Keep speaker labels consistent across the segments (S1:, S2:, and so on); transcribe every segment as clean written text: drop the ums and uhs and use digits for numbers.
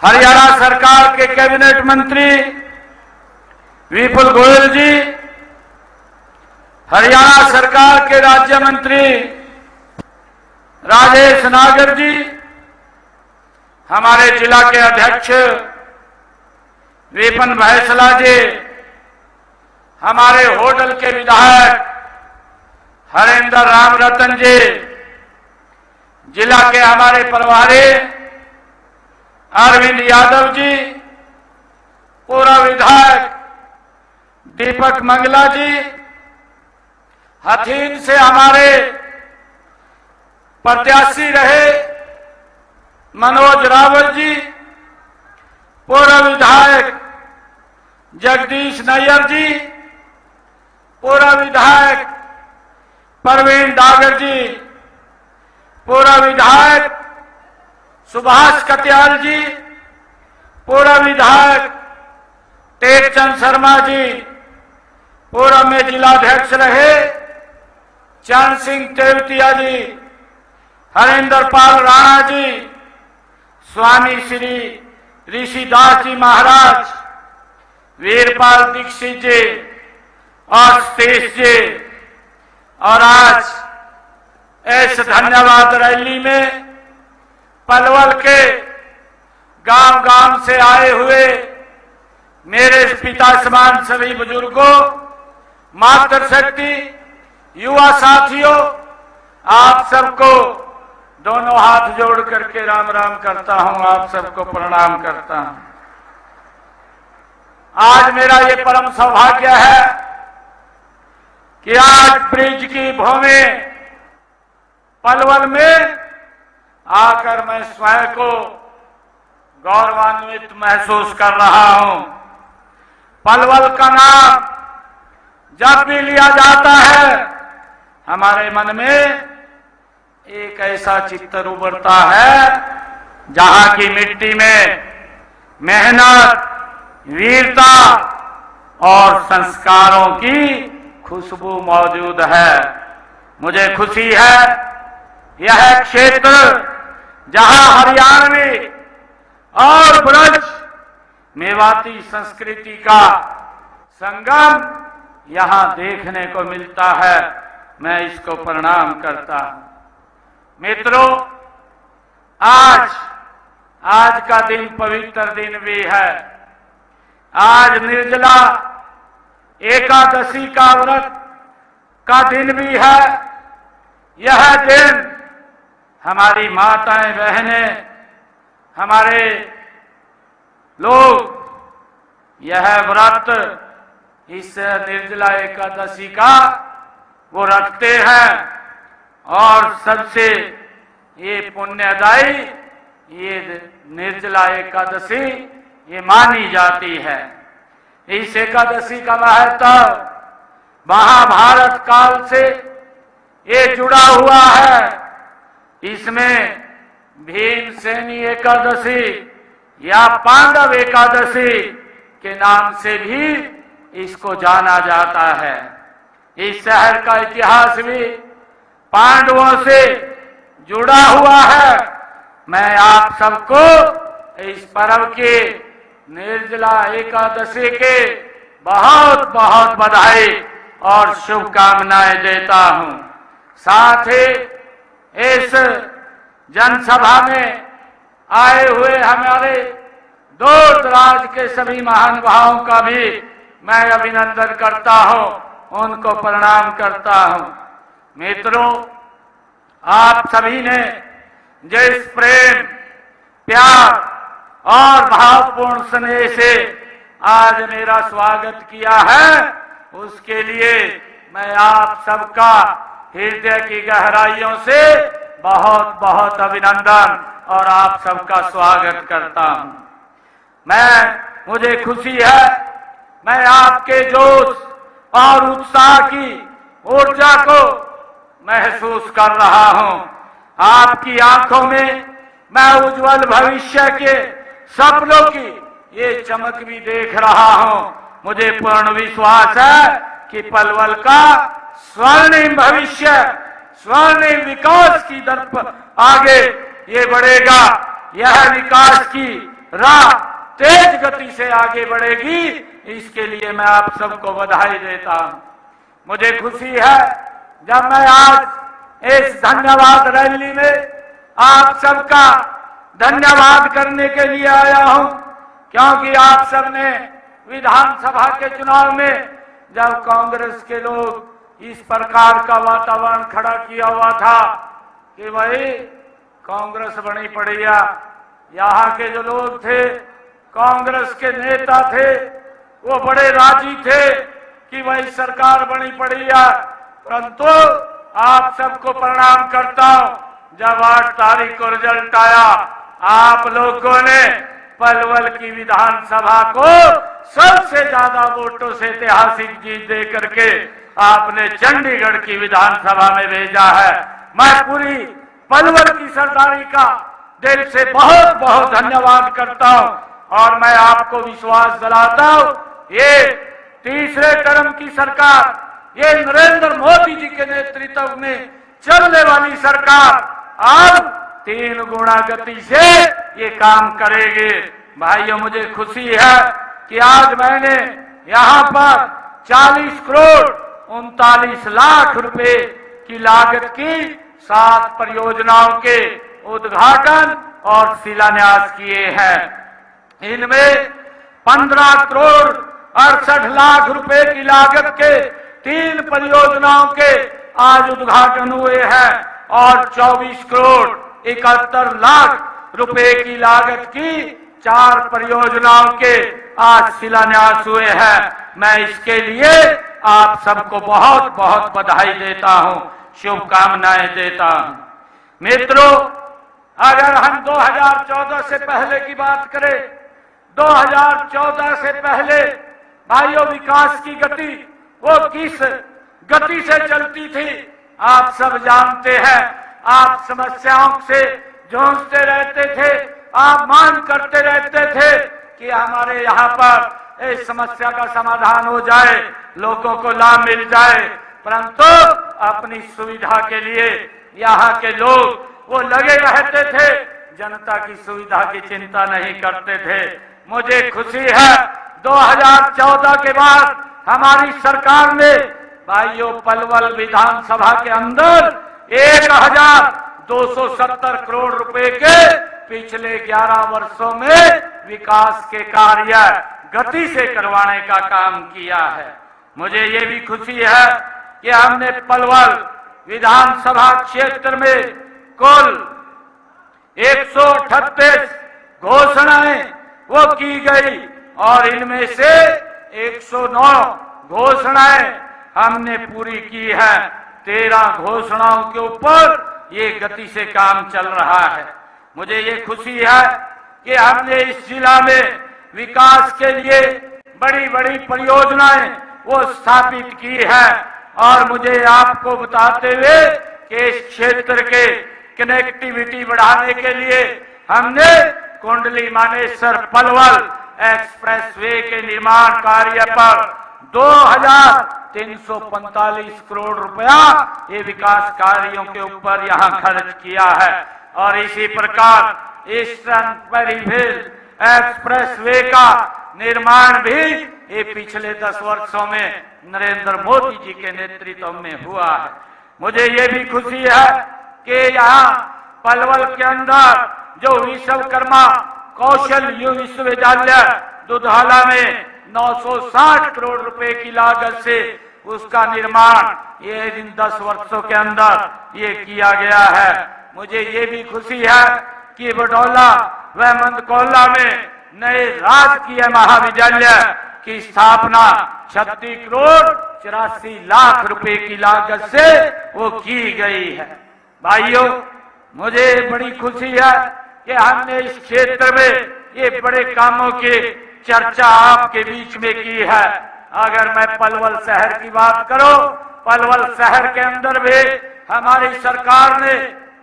S1: हरियाणा सरकार के कैबिनेट मंत्री विपुल गोयल जी, हरियाणा सरकार के राज्य मंत्री राजेश नागर जी, हमारे जिला के अध्यक्ष विपिन भैसला जी, हमारे होडल के विधायक हरेंद्र राम रतन जी, जिला के हमारे प्रभारी अरविंद यादव जी, पूर्व विधायक दीपक मंगला जी, हथीन से हमारे प्रत्याशी रहे मनोज रावल जी, पूर्व विधायक जगदीश नैयर जी, पूर्व विधायक प्रवीण डागर जी, पूर्व विधायक सुभाष कत्याल जी, पूर्व विधायक टेकचंद शर्मा जी, पूर्व में जिलाध्यक्ष रहे चरण सिंह तेवतिया जी, हरेंद्र पाल राणा जी, स्वामी श्री ऋषिदास जी महाराज, वीरपाल दीक्षित जी और सतीश जी, और आज इस धन्यवाद रैली में पलवल के गांव गांव से आए हुए मेरे पिता समान सभी बुजुर्गों, मातृशक्ति, युवा साथियों, आप सबको दोनों हाथ जोड़ करके राम राम करता हूं, आप सबको प्रणाम करता हूं। आज मेरा ये परम सौभाग्य है कि आज ब्रिज की भूमि पलवल में आकर मैं स्वयं को गौरवान्वित महसूस कर रहा हूं। पलवल का नाम जब भी लिया जाता है हमारे मन में एक ऐसा चित्र उभरता है जहां की मिट्टी में मेहनत, वीरता और संस्कारों की खुशबू मौजूद है। मुझे खुशी है यह क्षेत्र जहां हरियाणवी और ब्रज मेवाती संस्कृति का संगम यहां देखने को मिलता है, मैं इसको प्रणाम करता हूं। मित्रों, आज का दिन पवित्र दिन भी है। आज निर्जला एकादशी का व्रत का दिन भी है। यह दिन हमारी माताएं बहनें, हमारे लोग यह व्रत इस निर्जला एकादशी का वो रखते हैं और सबसे ये पुण्यदायी ये निर्जला एकादशी ये मानी जाती है। इस एकादशी का महत्व महाभारत काल से ये जुड़ा हुआ है। इसमें भीमसेनी एकादशी या पांडव एकादशी के नाम से भी इसको जाना जाता है। इस शहर का इतिहास भी पांडवों से जुड़ा हुआ है। मैं आप सबको इस पर्व के निर्जला एकादशी के बहुत बहुत बधाई और शुभकामनाएं देता हूं। साथ ही इस जनसभा में आए हुए हमारे दूर दराज के सभी महानुभावों का भी मैं अभिनंदन करता हूं, उनको प्रणाम करता हूं। मित्रों, आप सभी ने जिस प्रेम, प्यार और भावपूर्ण स्नेह से आज मेरा स्वागत किया है, उसके लिए मैं आप सबका हृदय की गहराइयों से बहुत बहुत अभिनंदन और आप सबका स्वागत करता हूं। मुझे खुशी है, मैं आपके जोश और उत्साह की ऊर्जा को महसूस कर रहा हूं। आपकी आंखों में मैं उज्जवल भविष्य के सपनों की ये चमक भी देख रहा हूं। मुझे पूर्ण विश्वास है कि पलवल का स्वर्णिम भविष्य, स्वर्णिम विकास की दर पर आगे ये बढ़ेगा। यह विकास की राह तेज गति से आगे बढ़ेगी। इसके लिए मैं आप सबको बधाई देता हूं। मुझे खुशी है जब मैं आज इस धन्यवाद रैली में आप सबका धन्यवाद करने के लिए आया हूं, क्योंकि आप सबने विधानसभा के चुनाव में जब कांग्रेस के लोग इस प्रकार का वातावरण खड़ा किया हुआ था कि भाई कांग्रेस बनी पड़ी है, यहाँ के जो लोग थे, कांग्रेस के नेता थे, वो बड़े राजी थे कि भाई सरकार बनी पड़ी है। परंतु आप सबको प्रणाम करता हूं, जब 8 तारीख को रिजल्ट आया, आप लोगों ने पलवल की विधानसभा को सबसे ज्यादा वोटों से ऐतिहासिक जीत दे करके आपने चंडीगढ़ की विधानसभा में भेजा है। मैं पूरी पलवल की सरदारी का दिल से बहुत बहुत धन्यवाद करता हूं और मैं आपको विश्वास दिलाता हूं, ये तीसरे टर्म की सरकार, ये नरेंद्र मोदी जी के नेतृत्व में चलने वाली सरकार अब 3 गुना गति से ये काम करेगी। भाइयों, मुझे खुशी है कि आज मैंने यहाँ पर 40 करोड़ 39 लाख रुपए की लागत की 7 परियोजनाओं के उद्घाटन और शिलान्यास किए हैं। इनमें 15 करोड़ 68 लाख रुपए की लागत के 3 परियोजनाओं के आज उद्घाटन हुए हैं और 24 करोड़ 71 लाख रुपए की लागत की 4 परियोजनाओं के आज शिलान्यास हुए हैं। मैं इसके लिए आप सबको बहुत बहुत बधाई देता हूं, शुभकामनाएं देता हूं। मित्रों, अगर हम 2014 से पहले की बात करें, 2014 से पहले भाइयों विकास की गति वो किस गति से चलती थी आप सब जानते हैं। आप समस्याओं से जूझते रहते थे, आप मांग करते रहते थे कि हमारे यहाँ पर इस समस्या का समाधान हो जाए, लोगों को लाभ मिल जाए। परंतु अपनी सुविधा के लिए यहाँ के लोग वो लगे रहते थे, जनता की सुविधा की चिंता नहीं करते थे। मुझे खुशी है 2014 के बाद हमारी सरकार ने भाइयों पलवल विधानसभा के अंदर 1270 करोड़ रुपए के पिछले 11 वर्षों में विकास के कार्य गति से करवाने का काम किया है। मुझे ये भी खुशी है कि हमने पलवल विधानसभा क्षेत्र में कुल 138 घोषणाएं वो की गई और इनमें से 109 घोषणाएं हमने पूरी की है। 13 घोषणाओं के ऊपर ये गति से काम चल रहा है। मुझे ये खुशी है कि हमने इस जिला में विकास के लिए बड़ी बड़ी परियोजनाएं वो स्थापित की है और मुझे आपको बताते हुए कि इस क्षेत्र के कनेक्टिविटी बढ़ाने के लिए हमने कुंडली मानेसर पलवल एक्सप्रेसवे के निर्माण कार्य पर 2345 करोड़ रुपया ये विकास कार्यों के ऊपर यहाँ खर्च किया है। और इसी प्रकार ईस्टर्न पेरिफेरल एक्सप्रेसवे का निर्माण भी ये पिछले 10 वर्षों में नरेंद्र मोदी जी के नेतृत्व में हुआ है। मुझे ये भी खुशी है कि यहाँ पलवल के अंदर जो विश्वकर्मा कौशल युवा विश्वविद्यालय दुधाला में 960 करोड़ रुपए की लागत से उसका निर्माण ये इन 10 वर्षों के अंदर ये किया गया है। मुझे ये भी खुशी है कि बडौला व मंदकौला में नए राजकीय महाविद्यालय की स्थापना 36 करोड़ 84 लाख रुपए की लागत से वो की गई है। भाइयों, मुझे बड़ी खुशी है कि हमने इस क्षेत्र में ये बड़े कामों की चर्चा आपके बीच में की है। अगर मैं पलवल शहर की बात करूं, पलवल शहर के अंदर भी हमारी सरकार ने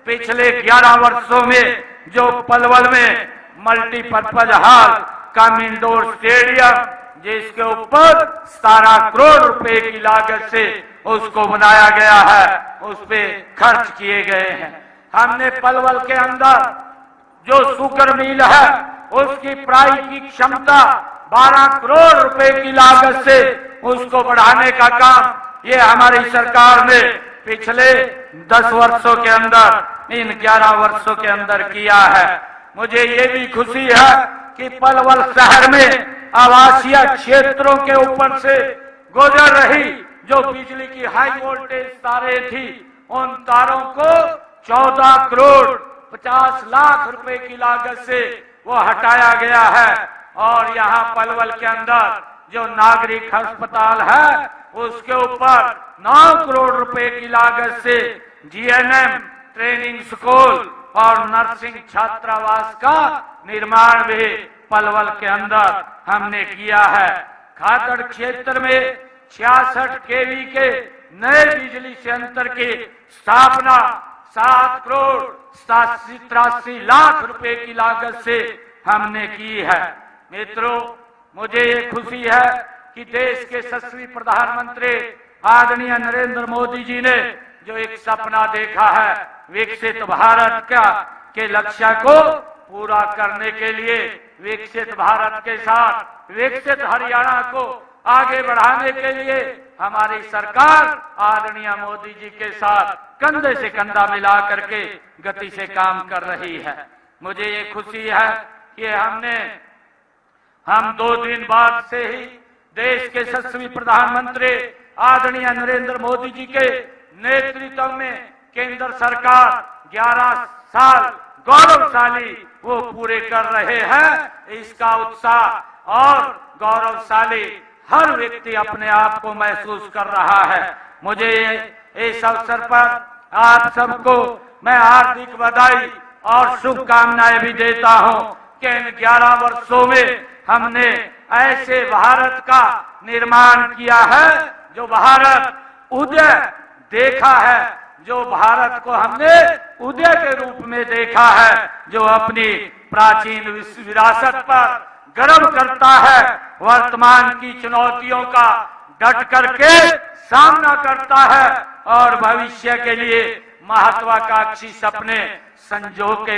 S1: पिछले 11 वर्षों में जो पलवल में मल्टीपर्पज हॉल कम इंडोर स्टेडियम जिसके ऊपर 17 करोड़ रुपए की लागत से उसको बनाया गया है, उस पे खर्च किए गए हैं। हमने पलवल के अंदर जो शुगर मिल है उसकी प्राइवेट क्षमता 12 करोड़ रुपए की लागत से उसको बढ़ाने का काम ये हमारी सरकार ने पिछले 10 वर्षों के अंदर, इन 11 वर्षों के अंदर किया है। मुझे ये भी खुशी है कि पलवल शहर में आवासीय क्षेत्रों के ऊपर से गुजर रही जो बिजली की हाई वोल्टेज तारें थी, उन तारों को 14 करोड़ 50 लाख रुपए की लागत से वो हटाया गया है। और यहाँ पलवल के अंदर जो नागरिक अस्पताल है उसके ऊपर 9 करोड़ रुपए की लागत से जीएनएम ट्रेनिंग स्कूल और नर्सिंग छात्रावास का निर्माण भी पलवल के अंदर हमने किया है। खादड़ क्षेत्र में 66 केवी के नए बिजली संयंत्र की स्थापना 7 करोड़ 83 लाख रुपए की लागत से हमने की है। मित्रों, मुझे ये खुशी है कि देश के यशस्वी प्रधानमंत्री आदरणीय नरेंद्र मोदी जी ने जो एक सपना देखा है विकसित भारत का के लक्ष्य को पूरा करने के लिए, विकसित भारत के साथ विकसित हरियाणा को आगे बढ़ाने के लिए हमारी सरकार आदरणीय मोदी जी के साथ कंधे से कंधा मिला करके गति से काम कर रही है। मुझे ये खुशी है कि हम 2 दिन बाद से ही देश के यशस्वी प्रधानमंत्री आदरणीय नरेंद्र मोदी जी के नेतृत्व में केंद्र सरकार 11 साल गौरवशाली वो पूरे कर रहे हैं। इसका उत्साह और गौरवशाली हर व्यक्ति अपने आप को महसूस कर रहा है। मुझे इस अवसर पर आप सबको मैं हार्दिक बधाई और शुभकामनाएं भी देता हूं कि इन 11 वर्षों में हमने ऐसे भारत का निर्माण किया है जो भारत उदय देखा है, जो भारत को हमने उदय के रूप में देखा है, जो अपनी प्राचीन विरासत पर गर्व करता है, वर्तमान की चुनौतियों का डट करके सामना करता है और भविष्य के लिए महत्वाकांक्षी सपने संजो के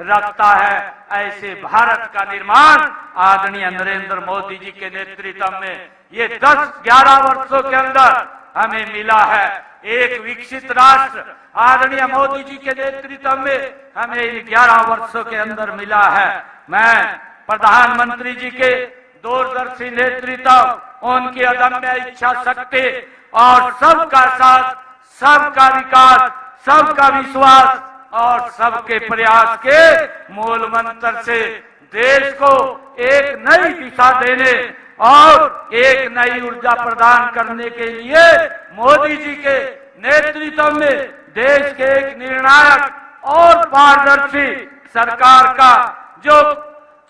S1: रखता है। ऐसे भारत का निर्माण आदरणीय नरेंद्र मोदी जी के नेतृत्व में ये 10-11 वर्षों के अंदर हमें मिला है। एक विकसित राष्ट्र आदरणीय मोदी जी के नेतृत्व में हमें इन 11 वर्षों के अंदर मिला है। मैं प्रधानमंत्री जी के दूरदर्शी नेतृत्व, उनकी अदम्य इच्छा शक्ति और सबका साथ, सबका विकास, सबका विश्वास और सबके प्रयास के मूल मंत्र से देश को एक नई दिशा देने और एक नई ऊर्जा प्रदान करने के लिए मोदी जी के नेतृत्व में देश के एक निर्णायक और पारदर्शी सरकार का जो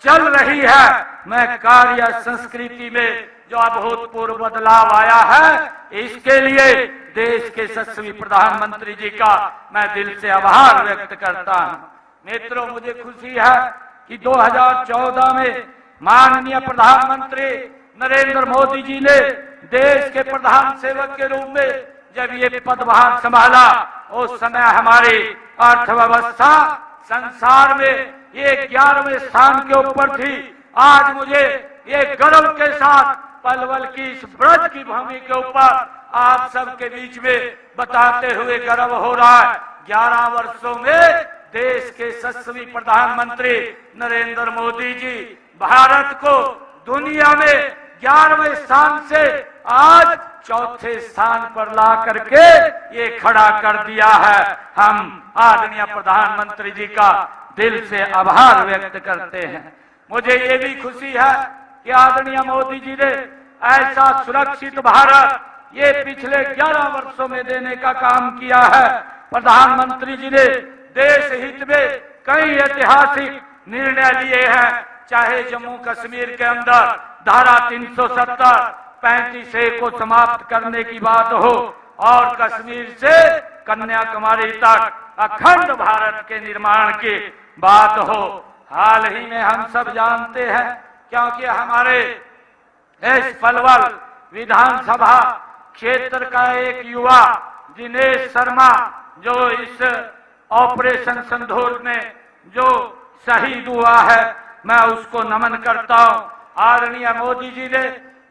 S1: चल रही है, मैं कार्य संस्कृति में जो अभूतपूर्व बदलाव आया है, इसके लिए देश के यशस्वी प्रधानमंत्री जी का मैं दिल से आभार व्यक्त करता हूं। मित्रों, मुझे खुशी है कि 2014 में माननीय प्रधानमंत्री नरेंद्र मोदी जी ने देश के प्रधान सेवक के रूप में जब ये पदभार संभाला, उस समय हमारी अर्थव्यवस्था संसार में ये 11वें स्थान के ऊपर थी। आज मुझे ये गर्व के साथ पलवल की इस ब्रज की भूमि के ऊपर आप सबके बीच में बताते हुए गर्व हो रहा है। 11 वर्षों में देश के यशस्वी प्रधानमंत्री नरेंद्र मोदी जी भारत को दुनिया में 11वें स्थान से आज 4थे स्थान पर ला करके ये खड़ा कर दिया है। हम आदरणीय प्रधानमंत्री जी का दिल से आभार व्यक्त करते हैं। मुझे ये भी खुशी है कि आदरणीय मोदी जी ने ऐसा सुरक्षित भारत ये पिछले 11 वर्षों में देने का काम किया है। प्रधानमंत्री जी ने देश हित में कई ऐतिहासिक निर्णय लिए हैं, चाहे जम्मू कश्मीर के अंदर धारा 370 35A को समाप्त करने की बात हो और कश्मीर से कन्याकुमारी तक अखंड भारत के निर्माण की बात हो। हाल ही में हम सब जानते हैं, क्योंकि हमारे इस पलवल विधानसभा क्षेत्र का एक युवा दिनेश शर्मा जो इस ऑपरेशन सिंदूर में जो शहीद हुआ है, मैं उसको नमन करता हूँ। आदरणीय मोदी जी ने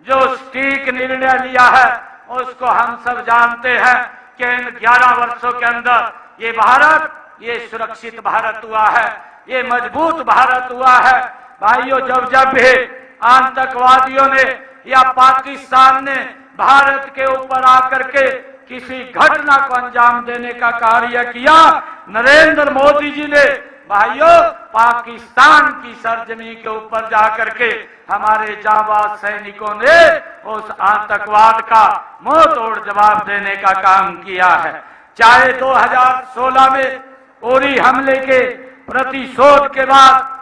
S1: जो ठीक निर्णय लिया है उसको हम सब जानते हैं कि इन 11 वर्षों के अंदर ये भारत, ये सुरक्षित भारत हुआ है, ये मजबूत भारत हुआ है। भाइयों, जब जब भी आतंकवादियों ने या पाकिस्तान ने भारत के ऊपर आकर के किसी घटना को अंजाम देने का कार्य किया, नरेंद्र मोदी जी ने भाइयों पाकिस्तान की सरजमी के ऊपर जाकर के हमारे जांबाज सैनिकों ने उस आतंकवाद का मुंह तोड़ जवाब देने का काम किया है। चाहे 2016 में उरी हमले के प्रतिशोध के बाद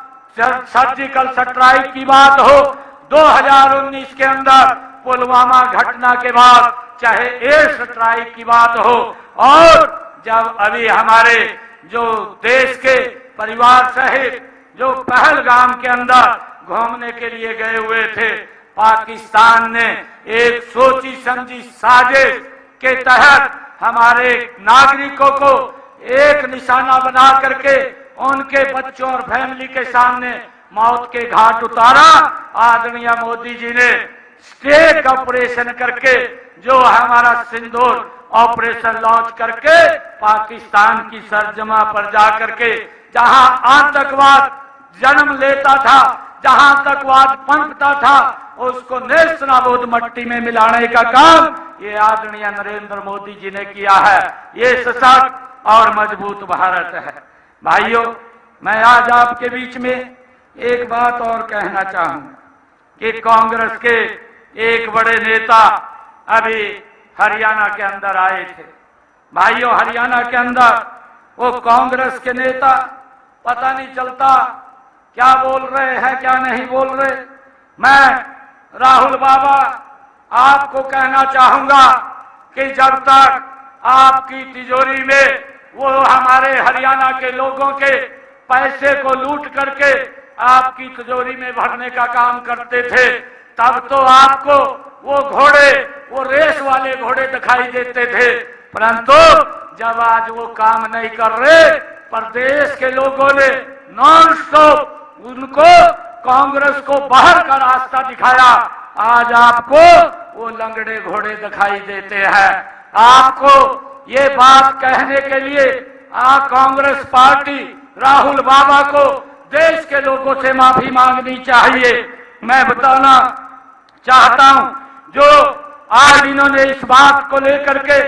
S1: सर्जिकल स्ट्राइक की बात हो, 2019 के अंदर पुलवामा घटना के बाद चाहे एयर स्ट्राइक की बात हो, और जब अभी हमारे जो देश के परिवार सहित जो पहलगाम के अंदर घूमने के लिए गए हुए थे, पाकिस्तान ने एक सोची समझी साजिश के तहत हमारे नागरिकों को एक निशाना बना करके उनके बच्चों और फैमिली के सामने मौत के घाट उतारा। आदरणीय मोदी जी ने स्टेट ऑपरेशन करके जो हमारा सिंदूर ऑपरेशन लॉन्च करके पाकिस्तान की सरजमा पर जाकर के जहां आतंकवाद जन्म लेता था, जहां आतंकवाद पनपता था, उसको नेस्तनाबूद मट्टी में मिलाने का काम ये आदरणीय नरेंद्र मोदी जी ने किया है। ये सशक्त और मजबूत भारत है। भाइयों, मैं आज आपके बीच में एक बात और कहना चाहूंगा कि कांग्रेस के एक बड़े नेता अभी हरियाणा के अंदर आए थे। भाइयों, हरियाणा के अंदर वो कांग्रेस के नेता पता नहीं चलता क्या बोल रहे हैं क्या नहीं बोल रहे। मैं राहुल बाबा आपको कहना चाहूंगा कि जब तक आपकी तिजोरी में वो हमारे हरियाणा के लोगों के पैसे को लूट करके आपकी तिजोरी में भरने का काम करते थे, तब तो आपको वो घोड़े, वो रेस वाले घोड़े दिखाई देते थे। परंतु जब आज वो काम नहीं कर रहे, प्रदेश के लोगों ने नॉन स्टॉप उनको कांग्रेस को बाहर का रास्ता दिखाया, आज आपको वो लंगड़े घोड़े दिखाई देते हैं। आपको ये बात कहने के लिए कांग्रेस पार्टी राहुल बाबा को देश के लोगों से माफी मांगनी चाहिए। मैं बताना चाहता हूं, जो आज इन्होंने इस बात को लेकर के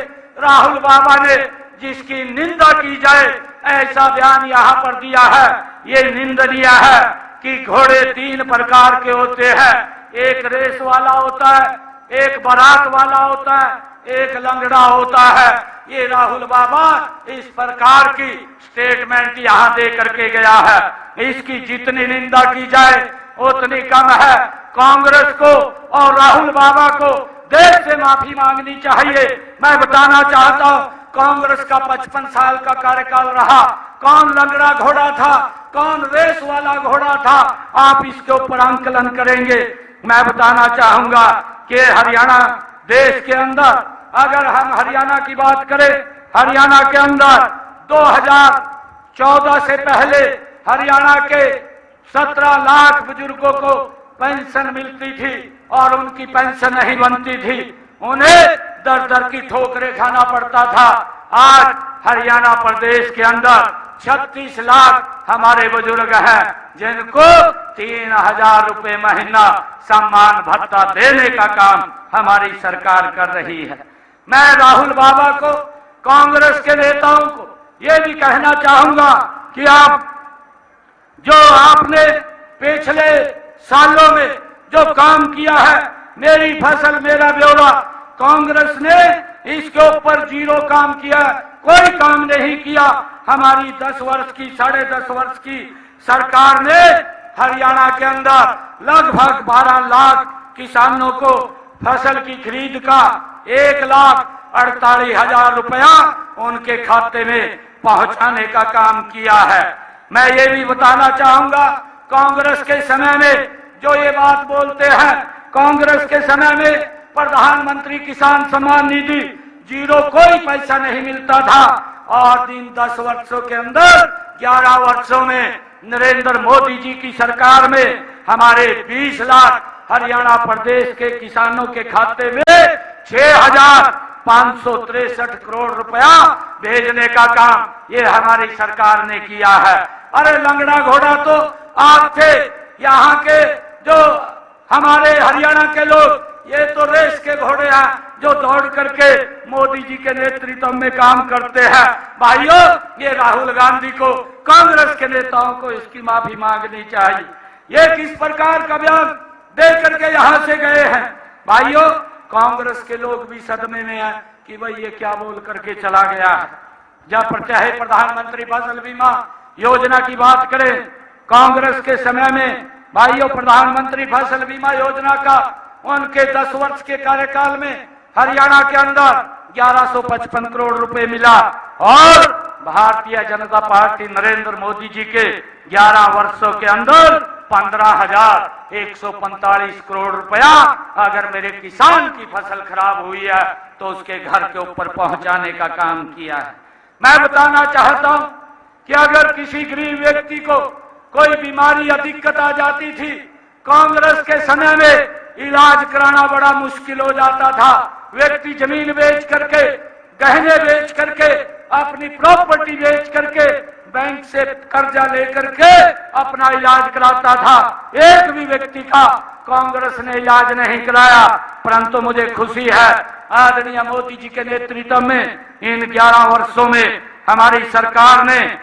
S1: राहुल बाबा ने जिसकी निंदा की जाए ऐसा बयान यहाँ पर दिया है, ये निंदनीय है कि घोड़े 3 प्रकार के होते हैं, एक रेस वाला होता है, एक बारात वाला होता है, एक लंगड़ा होता है। ये राहुल बाबा इस प्रकार की स्टेटमेंट यहाँ दे करके गया है। इसकी जितनी निंदा की जाए उतनी कम है। कांग्रेस को और राहुल बाबा को देश से माफी मांगनी चाहिए। मैं बताना चाहता हूँ, कांग्रेस का 55 साल का कार्यकाल रहा, कौन लंगड़ा घोड़ा था, कौन रेस वाला घोड़ा था, आप इसके ऊपर आंकलन करेंगे। मैं बताना चाहूंगा कि हरियाणा देश के अंदर, अगर हम हरियाणा की बात करें, हरियाणा के अंदर 2014 से पहले हरियाणा के 17 लाख बुजुर्गों को पेंशन मिलती थी और उनकी पेंशन नहीं बनती थी, उन्हें दर दर की ठोकरें खाना पड़ता था। आज हरियाणा प्रदेश के अंदर 36 लाख हमारे बुजुर्ग हैं जिनको 3000 रुपए महीना सम्मान भत्ता देने का काम हमारी सरकार कर रही है। मैं राहुल बाबा को, कांग्रेस के नेताओं को ये भी कहना चाहूंगा कि जो आपने पिछले सालों में जो काम किया है, मेरी फसल मेरा ब्यौरा, कांग्रेस ने इसके ऊपर 0 काम किया, कोई काम नहीं किया। हमारी 10 वर्ष की, 10.5 वर्ष की सरकार ने हरियाणा के अंदर लगभग 12 लाख किसानों को फसल की खरीद का 1,48,000 रुपया उनके खाते में पहुंचाने का काम किया है। मैं ये भी बताना चाहूंगा, कांग्रेस के समय में जो ये बात बोलते हैं, कांग्रेस के समय में प्रधानमंत्री किसान सम्मान निधि 0 कोई पैसा नहीं मिलता था और 10 वर्षों के अंदर 11 वर्षों में नरेंद्र मोदी जी की सरकार में हमारे 20 लाख हरियाणा प्रदेश के किसानों के खाते में 6,563 करोड़ रुपया भेजने का काम ये हमारी सरकार ने किया है। अरे लंगड़ा घोड़ा तो आप थे, यहाँ के जो हमारे हरियाणा के लोग ये तो रेस के घोड़े हैं जो दौड़ करके मोदी जी के नेतृत्व में काम करते हैं। भाइयों, ये राहुल गांधी को, कांग्रेस के नेताओं को इसकी माफी मांगनी चाहिए। ये किस प्रकार का बयान दे करके यहाँ से गए हैं। भाइयों, कांग्रेस के लोग भी सदमे में हैं कि भाई ये क्या बोल करके चला गया है। जब चाहे प्रधानमंत्री फसल बीमा योजना की बात करें, कांग्रेस के समय में भाइयों प्रधानमंत्री फसल बीमा योजना का उनके 10 वर्ष के कार्यकाल में हरियाणा के अंदर 1155 करोड़ रुपए मिला और भारतीय जनता पार्टी नरेंद्र मोदी जी के 11 वर्षों के अंदर 15,145 करोड़ रुपया अगर मेरे किसान की फसल खराब हुई है तो उसके घर के ऊपर पहुंचाने का काम किया है। मैं बताना चाहता हूं कि अगर किसी गरीब व्यक्ति को कोई बीमारी या दिक्कत आ जाती थी, कांग्रेस के समय में इलाज कराना बड़ा मुश्किल हो जाता था। व्यक्ति जमीन बेच करके, गहने बेच करके, अपनी प्रॉपर्टी बेच करके, बैंक से कर्जा लेकर के अपना इलाज कराता था। एक भी व्यक्ति का कांग्रेस ने इलाज नहीं कराया। परंतु मुझे खुशी है आदरणीय मोदी जी के नेतृत्व में इन 11 वर्षों में हमारी सरकार ने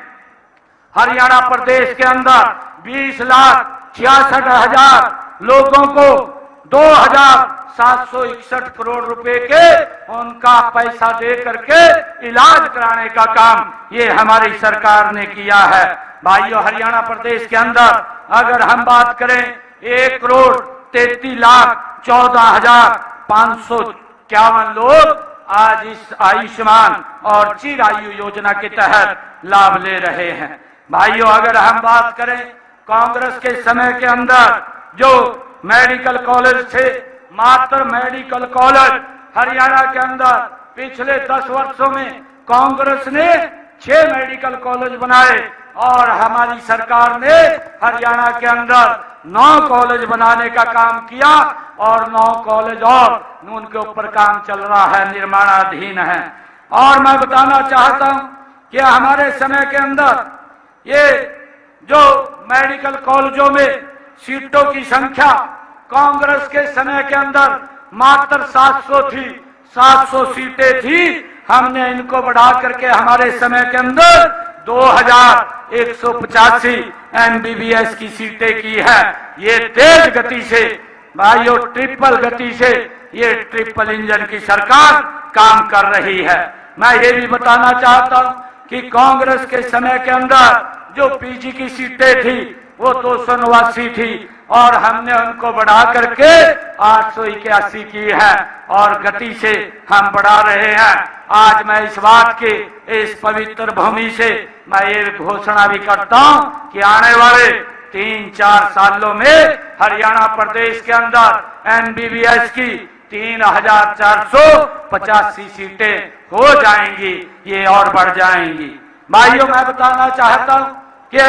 S1: हरियाणा प्रदेश के अंदर 20,66,000 लोगों को 2,761 करोड़ रुपए के उनका पैसा दे करके इलाज कराने का काम ये हमारी सरकार ने किया है। भाइयों, हरियाणा प्रदेश के अंदर अगर हम बात करें 1,33,14,551 लोग आज इस आयुष्मान और चिरायु योजना के तहत लाभ ले रहे हैं। भाइयों, अगर हम बात करें कांग्रेस के समय के अंदर जो मेडिकल कॉलेज थे, मात्र मेडिकल कॉलेज हरियाणा के अंदर पिछले 10 वर्षों में कांग्रेस ने 6 मेडिकल कॉलेज बनाए और हमारी सरकार ने हरियाणा के अंदर 9 कॉलेज बनाने का काम किया और 9 कॉलेज और उनके ऊपर काम चल रहा है, निर्माणाधीन है। और मैं बताना चाहता हूं कि हमारे समय के अंदर ये जो मेडिकल कॉलेजों में सीटों की संख्या कांग्रेस के समय के अंदर मात्र 700 थी, 700 सीटें थी। हमने इनको बढ़ा करके हमारे समय के अंदर 2,185 MBBS की सीटें की है। ये तेज गति से भाइयों, ट्रिपल गति से ये ट्रिपल इंजन की सरकार काम कर रही है। मैं ये भी बताना चाहता हूं कि कांग्रेस के समय के अंदर जो पीजी की सीटें थी वो 289 थी और हमने उनको बढ़ा करके 881 की है और गति से हम बढ़ा रहे हैं। आज मैं इस बात की, इस पवित्र भूमि से मैं ये घोषणा भी करता हूं कि आने वाले 3-4 सालों में हरियाणा प्रदेश के अंदर MBBS की 3,485 सीटें हो जाएंगी, ये और बढ़ जाएंगी। भाइयों, मैं बताना चाहता हूं कि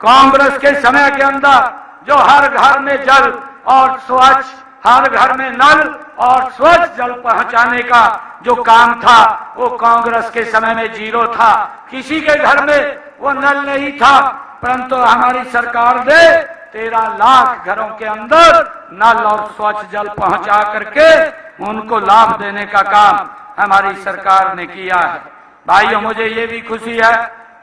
S1: कांग्रेस के समय के अंदर जो हर घर में जल और स्वच्छ, हर घर में नल और स्वच्छ जल पहुंचाने का जो काम था वो कांग्रेस के समय में 0 था। किसी के घर में वो नल नहीं था, परंतु हमारी सरकार ने 13 लाख घरों के अंदर नल और स्वच्छ जल पहुंचा करके उनको लाभ देने का काम हमारी सरकार ने किया है। भाइयों, मुझे ये भी खुशी है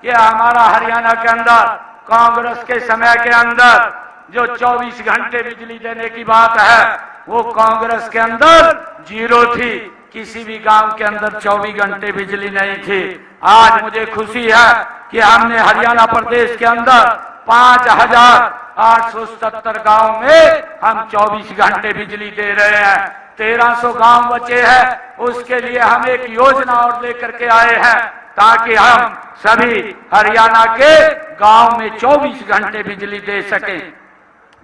S1: कि हमारा हरियाणा के अंदर कांग्रेस के समय के अंदर जो 24 घंटे बिजली देने की बात है वो कांग्रेस के अंदर 0 थी। किसी भी गांव के अंदर 24 घंटे बिजली नहीं थी। आज मुझे खुशी है कि हमने हरियाणा प्रदेश के अंदर 5,870 गांव में हम 24 घंटे बिजली दे रहे हैं। 1300 गांव बचे हैं, उसके लिए हम एक योजना और लेकर के आए हैं ताकि हम सभी हरियाणा के गांव में 24 घंटे बिजली दे सकें।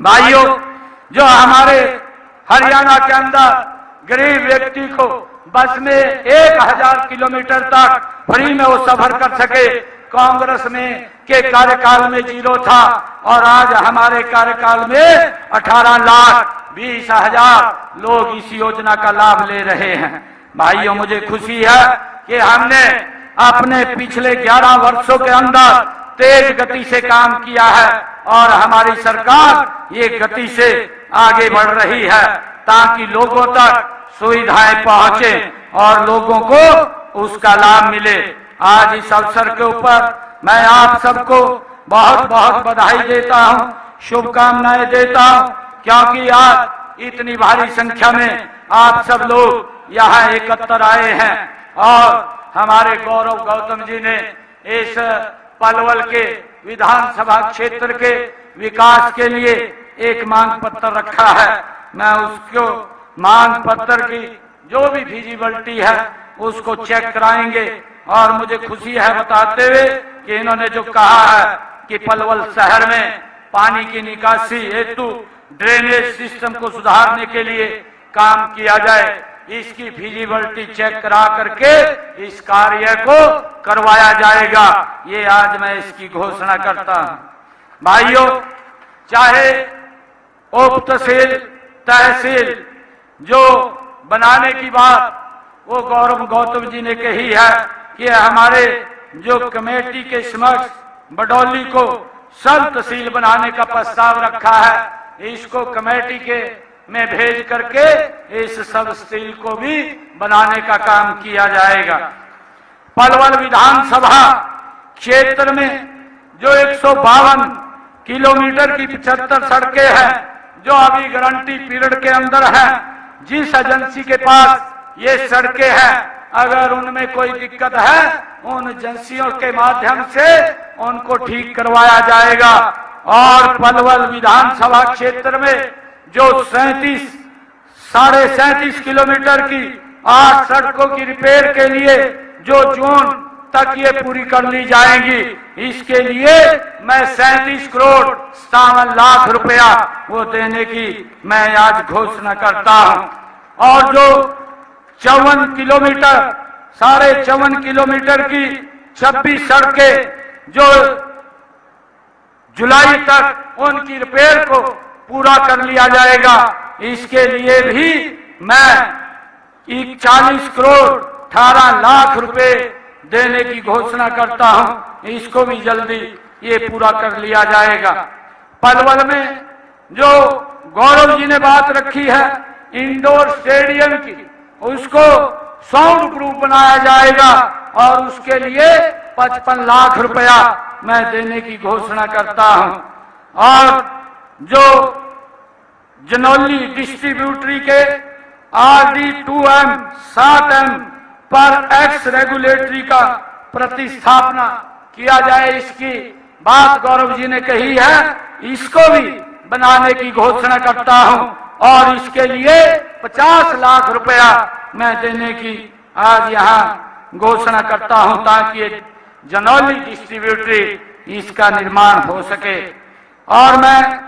S1: भाइयों, जो हमारे हरियाणा के अंदर गरीब व्यक्ति को बस में 1000 किलोमीटर तक फ्री में वो सफर कर सके, कांग्रेस में के कार्यकाल में 0 था और आज हमारे कार्यकाल में 18,20,000 लोग इस योजना का लाभ ले रहे हैं। भाइयों, मुझे खुशी है कि हमने अपने पिछले 11 वर्षों के अंदर तेज गति से काम किया है और हमारी सरकार ये गति से आगे बढ़ रही है ताकि लोगों तक सुविधाएं पहुंचे और लोगों को उसका लाभ मिले। आज इस अवसर के ऊपर मैं आप सबको बहुत बहुत बधाई देता हूं, शुभकामनाएं देता हूं, क्योंकि आज इतनी भारी संख्या में आप सब लोग यहाँ एकत्र आए हैं और हमारे गौरव गौतम जी ने इस पलवल के विधानसभा क्षेत्र के विकास के लिए एक मांग पत्र रखा है। मैं उसको मांग पत्र की जो भी फिजिबिलिटी है उसको चेक कराएंगे और मुझे खुशी है बताते हुए कि इन्होंने जो कहा है कि पलवल शहर में पानी की निकासी हेतु ड्रेनेज सिस्टम को सुधारने के लिए काम किया जाए, इसकी फिजिबिलिटी चेक करा करके इस कार्य को करवाया जाएगा। ये आज मैं इसकी घोषणा करता हूं। भाइयों, चाहे उप तहसील तहसील जो बनाने की बात वो गौरव गौतम जी ने कही है कि हमारे जो कमेटी के समक्ष बडौली को सब तहसील बनाने का प्रस्ताव रखा है, इसको कमेटी के में भेज करके इस सब तहसील को भी बनाने का काम किया जाएगा। पलवल विधानसभा क्षेत्र में जो 152 किलोमीटर की 75 सड़कें हैं जो अभी गारंटी पीरियड के अंदर हैं, जिस एजेंसी के पास ये सड़कें हैं अगर उनमें कोई दिक्कत है उन एजेंसियों के माध्यम से उनको ठीक करवाया जाएगा। और पलवल विधानसभा क्षेत्र में जो 37.5 किलोमीटर की 8 सड़कों की रिपेयर के लिए जो जून तक ये पूरी कर ली जाएंगी, इसके लिए मैं 37 करोड़ 57 लाख रुपया वो देने की मैं आज घोषणा करता हूं। और जो 54 किलोमीटर 54.5 किलोमीटर की 26 सड़कें जो जुलाई तक उनकी रिपेयर को पूरा कर लिया जाएगा, इसके लिए भी मैं 40 करोड़ 18 लाख रुपए देने की घोषणा करता हूं। इसको भी जल्दी ये पूरा कर लिया जाएगा। पलवल में जो गौरव जी ने बात रखी है इंडोर स्टेडियम की, उसको साउंड प्रूफ बनाया जाएगा और उसके लिए 55 लाख रुपया मैं देने की घोषणा करता हूं। और जो जनौली डिस्ट्रीब्यूटरी के RD2M 7M पर एक्स रेगुलेटरी का प्रतिस्थापना किया जाए, इसकी बात गौरव जी ने कही है, इसको भी बनाने की घोषणा करता हूं और इसके लिए 50 लाख रुपया मैं देने की आज यहां घोषणा करता हूं ताकि जनौली डिस्ट्रीब्यूटरी इसका निर्माण हो सके। और मैं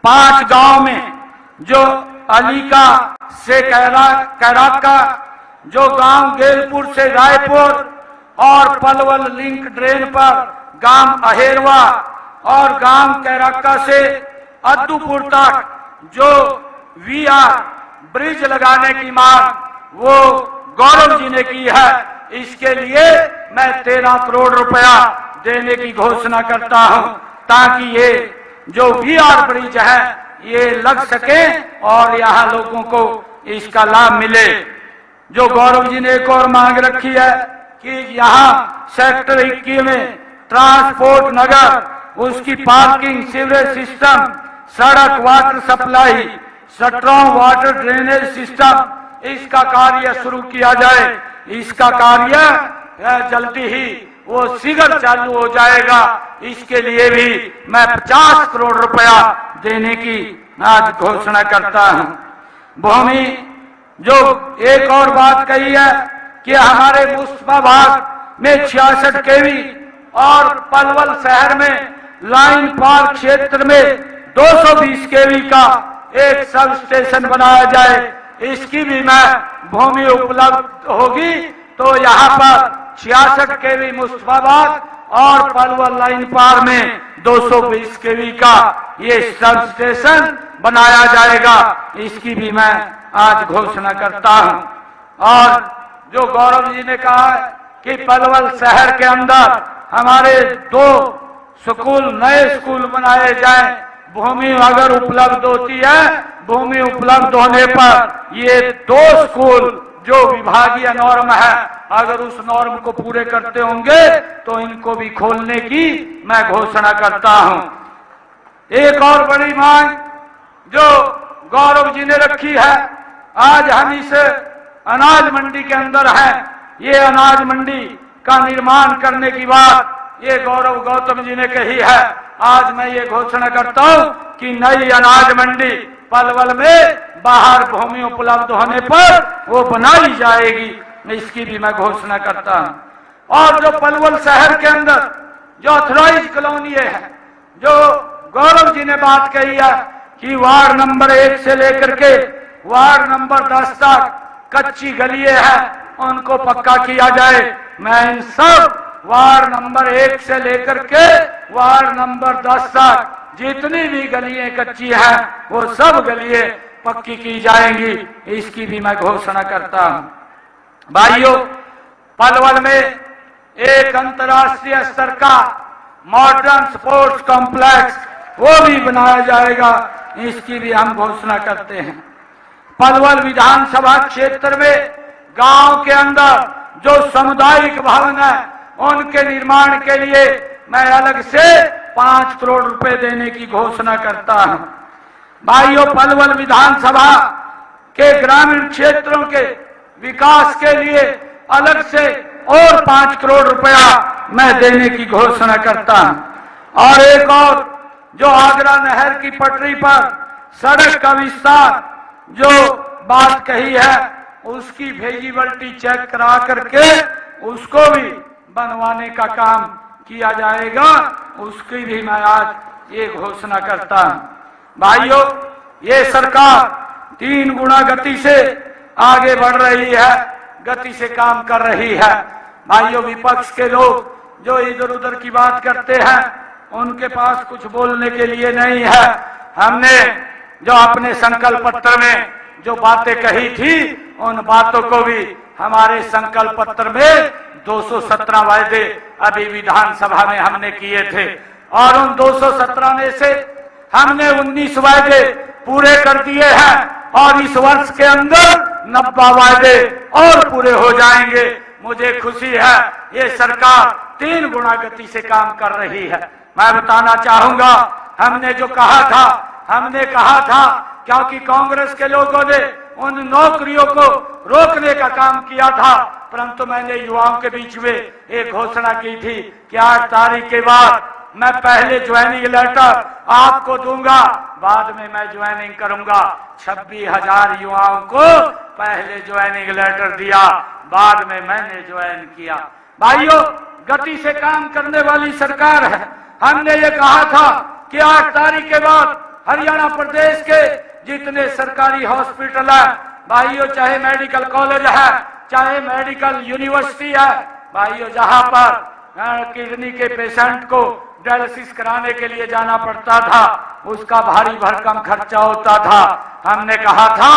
S1: 5 गांव में जो अलीका से कैराका, जो गांव गेलपुर से रायपुर और पलवल लिंक ड्रेन पर गांव अहेरवा और गांव कैराका से अद्दूपुर तक जो VR ब्रिज लगाने की मांग वो गौरव जी ने की है, इसके लिए मैं 13 करोड़ रुपया देने की घोषणा करता हूं ताकि ये जो VR ब्रिज है ये लग सके और यहाँ लोगों को इसका लाभ मिले। जो गौरव जी ने एक और मांग रखी है कि यहाँ सेक्टर 21 में ट्रांसपोर्ट नगर, उसकी पार्किंग, सीवरेज सिस्टम, सड़क, water supply, strong water drainage system, इसका कार्य शुरू किया जाए। इसका कार्य जल्दी ही वो शीघ्र चालू हो जाएगा। इसके लिए भी मैं 50 करोड़ रुपया देने की आज घोषणा करता हूं। भूमि जो एक और बात कही है कि हमारे मुस्तफाबाद में 66 kV और पलवल शहर में लाइन पार्क क्षेत्र में 220 kV का एक सब स्टेशन बनाया जाए, इसकी भी मैं भूमि उपलब्ध होगी तो यहाँ पर 66 केवी मुस्तफाबाद और पलवल लाइन पार में 220 केवी का ये सब स्टेशन बनाया जाएगा। इसकी भी मैं आज घोषणा करता हूं। और जो गौरव जी ने कहा है कि पलवल शहर के अंदर हमारे 2 स्कूल, नए स्कूल बनाए जाएं, भूमि अगर उपलब्ध होती है, भूमि उपलब्ध होने पर ये 2 स्कूल जो विभागीय नॉर्म है, अगर उस नॉर्म को पूरे करते होंगे तो इनको भी खोलने की मैं घोषणा करता हूं। एक और बड़ी मांग जो गौरव जी ने रखी है, आज हम इस अनाज मंडी के अंदर हैं, ये अनाज मंडी का निर्माण करने की बात ये गौरव गौतम जी ने कही है। आज मैं ये घोषणा करता हूं कि नई अनाज मंडी पलवल में बाहर भूमि उपलब्ध होने पर वो बनाई जाएगी, इसकी भी मैं घोषणा करता हूं। और जो पलवल शहर के अंदर जो ऑथराइज कॉलोनी है, जो गौरव जी ने बात कही है कि वार्ड नंबर 1 से लेकर के वार्ड नंबर 10 तक कच्ची गलियां हैं, उनको पक्का किया जाए। मैं इन सब वार्ड नंबर 1 से लेकर के वार्ड नंबर 10 तक जितनी भी गलियां कच्ची हैं वो सब गलियां पक्की की जाएंगी, इसकी भी मैं घोषणा करता हूं। भाइयों, पलवल में एक अंतर्राष्ट्रीय स्तर का मॉडर्न स्पोर्ट्स कॉम्प्लेक्स वो भी बनाया जाएगा, इसकी भी हम घोषणा करते हैं। पलवल विधानसभा क्षेत्र में गांव के अंदर जो सामुदायिक भवन है उनके निर्माण के लिए मैं अलग से 5 करोड़ रुपए देने की घोषणा करता हूं। भाइयों, पलवल विधानसभा के ग्रामीण क्षेत्रों के विकास के लिए अलग से और 5 करोड़ रुपया मैं देने की घोषणा करता हूं। और एक और जो आगरा नहर की पटरी पर सड़क का विस्तार जो बात कही है, उसकी फिजिबिलिटी चेक करा करके उसको भी बनवाने का काम किया जाएगा, उसकी भी मैं आज ये घोषणा करता हूं। भाइयों, ये सरकार 3 गुना गति से आगे बढ़ रही है, गति से काम कर रही है। भाइयों, विपक्ष के लोग जो इधर उधर की बात करते हैं उनके पास कुछ बोलने के लिए नहीं है। हमने जो अपने संकल्प पत्र में जो बातें कही थी उन बातों को भी हमारे संकल्प पत्र में 217 वायदे अभी विधानसभा में हमने किए थे और उन 217 में से हमने 19 वायदे पूरे कर दिए हैं और इस वर्ष के अंदर 90 वायदे और पूरे हो जाएंगे। मुझे खुशी है, ये सरकार 3 गुना गति से काम कर रही है। मैं बताना चाहूंगा, हमने जो कहा था, हमने कहा था क्योंकि कांग्रेस के लोगों ने उन नौकरियों को रोकने का काम किया था, परंतु मैंने युवाओं के बीच में एक घोषणा की थी कि 8 तारीख के बाद मैं पहले ज्वाइनिंग लेटर आपको दूंगा, बाद में मैं ज्वाइनिंग करूंगा। 26,000 युवाओं को पहले ज्वाइनिंग लेटर दिया, बाद में मैंने ज्वाइन किया। भाइयों, गति से काम करने वाली सरकार है। हमने ये कहा था कि 8 तारीख के बाद हरियाणा प्रदेश के जितने सरकारी हॉस्पिटल है, भाइयों, चाहे मेडिकल कॉलेज है, चाहे मेडिकल यूनिवर्सिटी है, भाइयों, जहां पर किडनी के पेशेंट को डायलिसिस कराने के लिए जाना पड़ता था, उसका भारी भरकम खर्चा होता था। हमने कहा था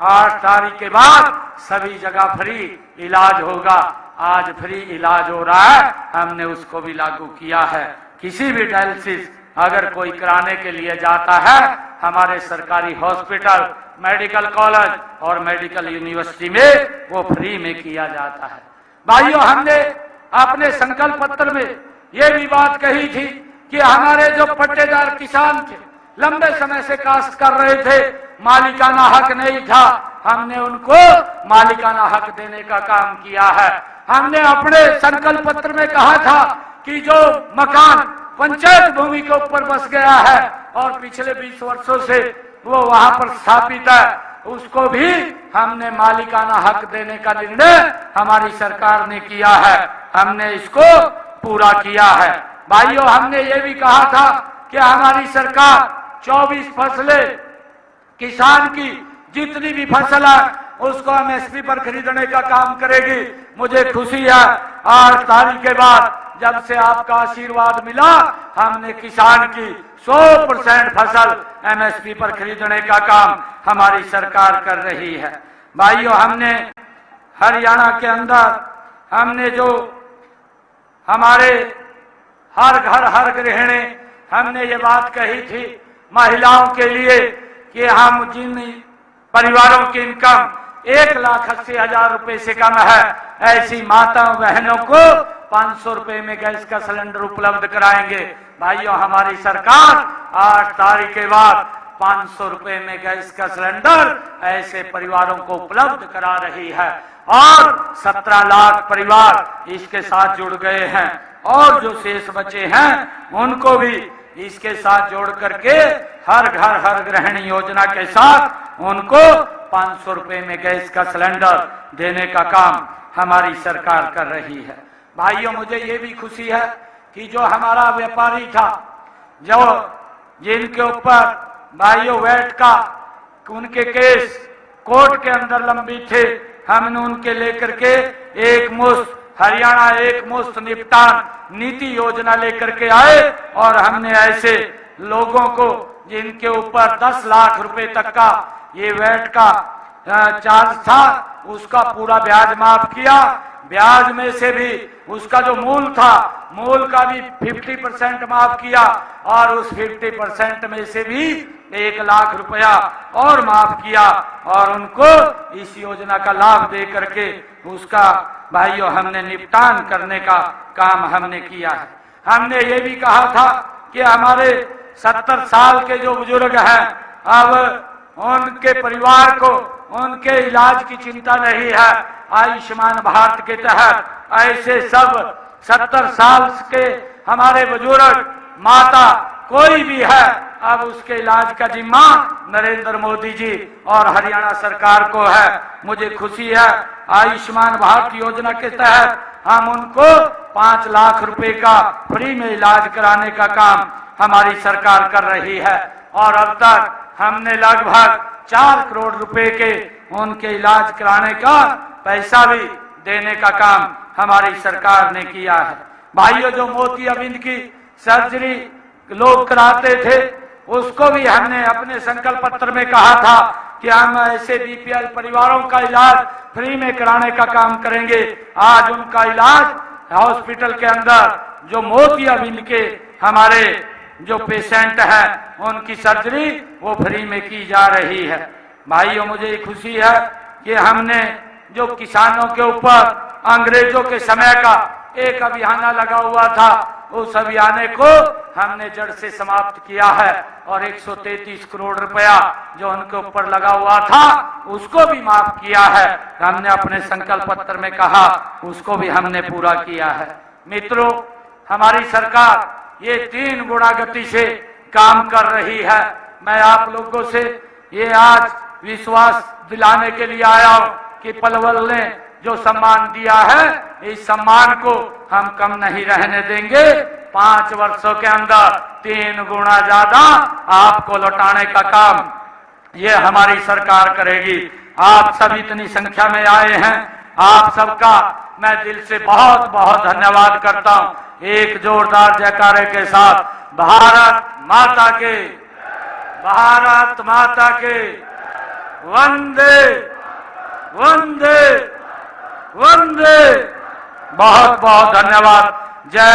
S1: 8 तारीख के बाद सभी जगह फ्री इलाज होगा। आज फ्री इलाज हो रहा है, हमने उसको भी लागू किया है। किसी भी डायलिसिस अगर कोई कराने के लिए जाता है, हमारे सरकारी हॉस्पिटल, मेडिकल कॉलेज और मेडिकल यूनिवर्सिटी में वो फ्री में किया जाता है। भाइयों, हमने अपने संकल्प पत्र में ये भी बात कही थी कि हमारे जो पट्टेदार किसान थे, लंबे समय से काश्त कर रहे थे, मालिकाना हक नहीं था, हमने उनको मालिकाना हक देने का काम किया है। हमने अपने संकल्प पत्र में कहा था कि जो मकान पंचायत भूमि के ऊपर बस गया है और पिछले 20 वर्षों से वो वहां पर स्थापित है, उसको भी हमने मालिकाना हक देने का निर्णय हमारी सरकार ने किया है। हमने इसको पूरा किया है। भाइयों, हमने ये भी कहा था कि हमारी सरकार 24 फसलें, किसान की जितनी भी फसल है उसको एमएसपी पर खरीदने का काम करेगी। मुझे खुशी है 8 तारीख के बाद जब से आपका आशीर्वाद मिला, हमने किसान की 100% फसल एमएसपी पर खरीदने का काम हमारी सरकार कर रही है। भाइयों, हमने हरियाणा के अंदर हमने जो हमारे हर घर हर गृहिणी, हमने ये बात कही थी महिलाओं के लिए कि हम जिन परिवारों की इनकम 1,80,000 रुपए से कम है, ऐसी माताओं बहनों को 500 रुपए में गैस का सिलेंडर उपलब्ध कराएंगे। भाइयों, हमारी सरकार 8 तारीख के बाद 500 रुपए में गैस का सिलेंडर ऐसे परिवारों को उपलब्ध करा रही है और 17 लाख परिवार इसके साथ जुड़ गए हैं और जो शेष बचे हैं उनको भी इसके साथ जोड़ करके हर घर हर गृहिणी योजना के साथ उनको 500 रुपए में गैस का सिलेंडर देने का काम हमारी सरकार कर रही है। भाइयों, मुझे ये भी खुशी है कि जो हमारा व्यापारी था, जो जिनके ऊपर भाइयों वैट का उनके केस कोर्ट के अंदर लंबित थे, हमने उनके लेकर के एक मुश्त हरियाणा एक मुश्त निपटान नीति योजना लेकर के आए और हमने ऐसे लोगों को जिनके ऊपर 10 लाख रुपए तक का ये वैट का चार्ज था, उसका पूरा ब्याज माफ किया। ब्याज में से भी उसका जो मूल था, मूल का भी 50% माफ किया और उस 50% में से भी 1 लाख रुपया और माफ किया और उनको इस योजना का लाभ दे करके उसका भाइयों हमने निपटान करने का काम हमने किया है। हमने ये भी कहा था कि हमारे 70 साल के जो बुजुर्ग हैं, अब उनके परिवार को उनके इलाज की चिंता नहीं है। आयुष्मान भारत के तहत ऐसे सब 70 साल के हमारे बुजुर्ग माता कोई भी है, अब उसके इलाज का जिम्मा नरेंद्र मोदी जी और हरियाणा सरकार को है। मुझे खुशी है आयुष्मान भारत योजना के तहत हम उनको 5 लाख रुपए का फ्री में इलाज कराने का काम हमारी सरकार कर रही है और अब तक हमने लगभग 4 करोड़ रुपए के उनके इलाज कराने का पैसा भी देने का काम हमारी सरकार ने किया है। भाइयों, जो मोतियाबिंद की सर्जरी लोग कराते थे, उसको भी हमने अपने संकल्प पत्र में कहा था कि हम ऐसे बीपीएल परिवारों का इलाज फ्री में कराने का काम करेंगे। आज उनका इलाज हॉस्पिटल के अंदर जो मोतियाबिंद के हमारे जो पेशेंट हैं, उनकी सर्जरी वो फ्री में की जा रही है। भाइयों, मुझे खुशी है कि हमने जो किसानों के ऊपर अंग्रेजों के समय का एक अभियान लगा हुआ था, उस अभियान को हमने जड़ से समाप्त किया है और 133 करोड़ रुपया जो उनके ऊपर लगा हुआ था उसको भी माफ किया है। हमने अपने संकल्प पत्र में कहा, उसको भी हमने पूरा किया है। मित्रों, हमारी सरकार ये 3 गुणा गति से काम कर रही है। मैं आप लोगों से ये आज विश्वास दिलाने के लिए आया हूं कि पलवल ने जो सम्मान दिया है, इस सम्मान को हम कम नहीं रहने देंगे। 5 वर्षों के अंदर 3 गुना ज्यादा आपको लौटाने का काम ये हमारी सरकार करेगी। आप सब इतनी संख्या में आए हैं, आप सबका मैं दिल से बहुत बहुत धन्यवाद करता हूं। एक जोरदार जयकारे के साथ भारत माता के, भारत माता के, वंदे वंदे वंदे। बहुत बहुत धन्यवाद। जय